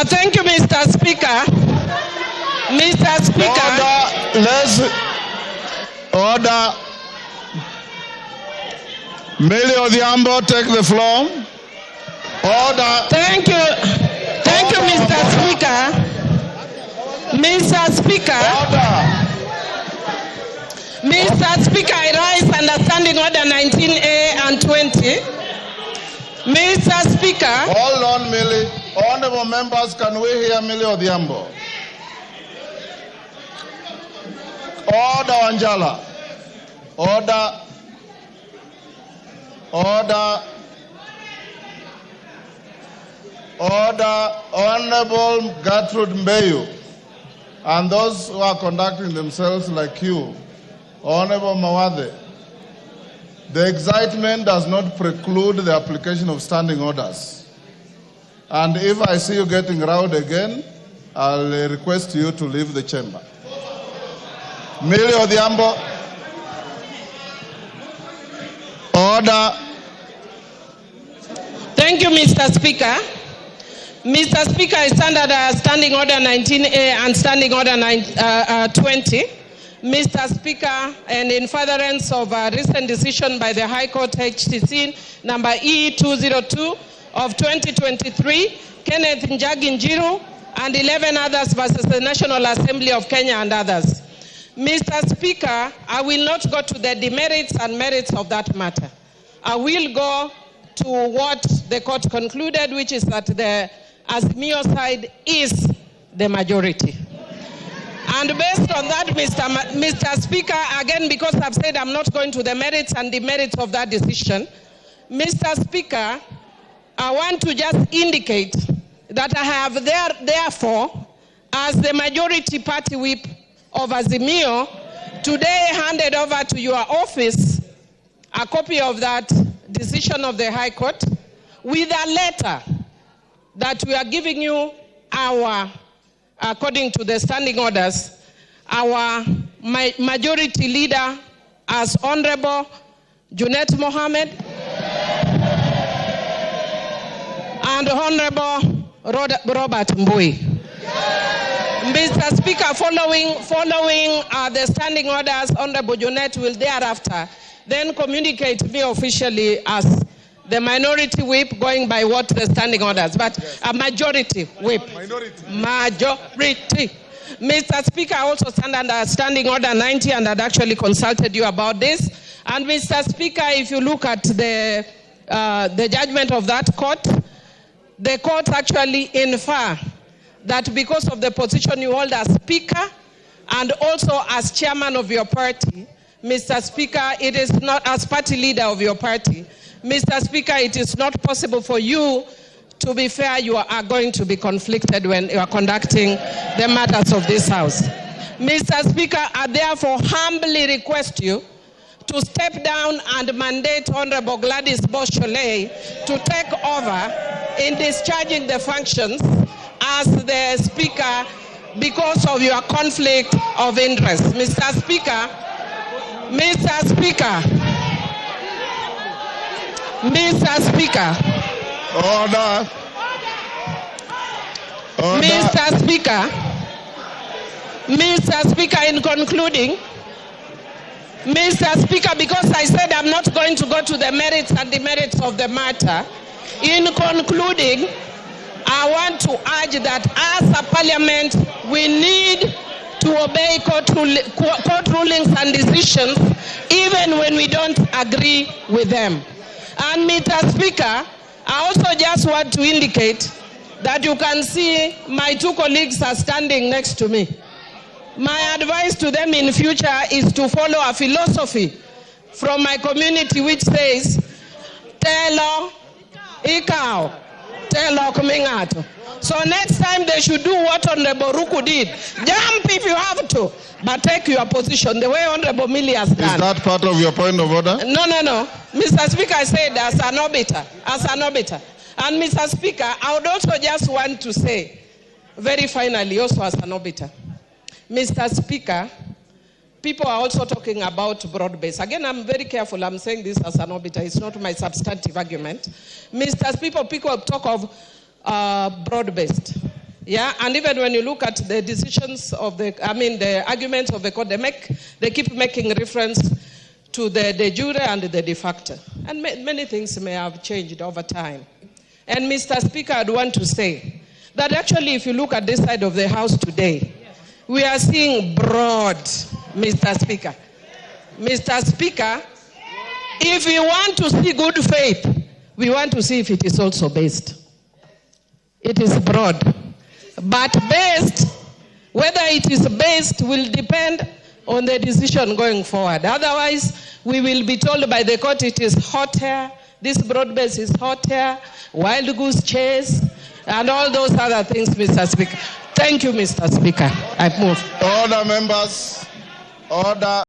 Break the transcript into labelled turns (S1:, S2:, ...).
S1: Thank you, Mr. Speaker. Mr. Speaker.
S2: Order. Let's order. Millie Odhiambo, take the floor. Order.
S1: Thank you. Thank you, Mr. Speaker. Mr. Speaker.
S2: Order.
S1: Mr. Speaker, I rise under Standing Order 19A and 20. Mr. Speaker.
S2: Hold on, Millie. Honorable members, can we hear Millie Odhiambo? Order, Wanjala. Order. Order. Order. Honorable Gertrude Mbeyu and those who are conducting themselves like you, Honorable Mawade, the excitement does not preclude the application of standing orders. And if I see you getting rowdy again, I'll request you to leave the chamber. Millie Odhiambo. Order.
S1: Thank you, Mr. Speaker. Mr. Speaker, I stand under Standing Order 19A and Standing Order 20. Mr. Speaker, and in furtherance of a recent decision by the High Court HTC number E202 of 2023, Kenneth Njagi Njiru and 11 others versus the National Assembly of Kenya and others. Mr. Speaker, I will not go to the demerits and merits of that matter. I will go to what the court concluded, which is that the Azimio side is the majority. And based on that, Mr. Speaker, again, because I've said I'm not going to the merits and demerits of that decision, Mr. Speaker, I want to just indicate that I have therefore, as the majority party whip of Azimio, today handed over to your office a copy of that decision of the High Court with a letter that we are giving you our, according to the standing orders, our majority leader as Honorable Junet Mohammed and Honorable Robert Mbui. Mr. Speaker, following the standing orders, Honorable Junet will thereafter then communicate me officially as the minority whip, going by what the standing orders, but yes, a majority whip. Majority. Mr. Speaker, I also stand under Standing Order 90 and had actually consulted you about this. And Mr. Speaker, if you look at the judgment of that court, the court actually infer that because of the position you hold as Speaker and also as Chairman of your party, Mr. Speaker, it is not as party leader of your party, Mr. Speaker, it is not possible for you to be fair. You are going to be conflicted when you are conducting the matters of this House. Mr. Speaker, I therefore humbly request you to step down and mandate Honorable Gladys Boschole to take over in discharging the functions as the Speaker because of your conflict of interest. Mr. Speaker, Mr. Speaker, Mr. Speaker.
S2: Order. Order.
S1: Mr. Speaker. Mr. Speaker, in concluding, Mr. Speaker, because I said I'm not going to go to the merits and demerits of the matter, in concluding, I want to urge that as a parliament, we need to obey court rulings and decisions, even when we don't agree with them. And Mr. Speaker, I also just want to indicate that you can see my two colleagues are standing next to me. My advice to them in future is to follow a philosophy from my community which says, Telo Ikao, Telo Kumingato. So next time they should do what Honorable Ruku did. Jump if you have to, but take your position the way Honorable Millie has done.
S2: Is that part of your point of order?
S1: No. Mr. Speaker, I said as an orbiter. And Mr. Speaker, I would also just want to say, very finally, also as an orbiter, Mr. Speaker, people are also talking about broad-based. Again, I'm very careful. I'm saying this as an orbiter. It's not my substantive argument. Mr. Speaker, people talk of broad-based. Yeah, and even when you look at the decisions of the arguments of the court, they keep making reference to the de jure and the de facto. And many things may have changed over time. And Mr. Speaker, I'd want to say that actually if you look at this side of the House today, we are seeing broad, Mr. Speaker. Mr. Speaker, if we want to see good faith, we want to see if it is also based. It is broad. But based, whether it is based will depend on the decision going forward. Otherwise, we will be told by the court it is hot hair, this broad base is hot hair, wild goose chase, and all those other things, Mr. Speaker. Thank you, Mr. Speaker. I move.
S2: Order, members. Order.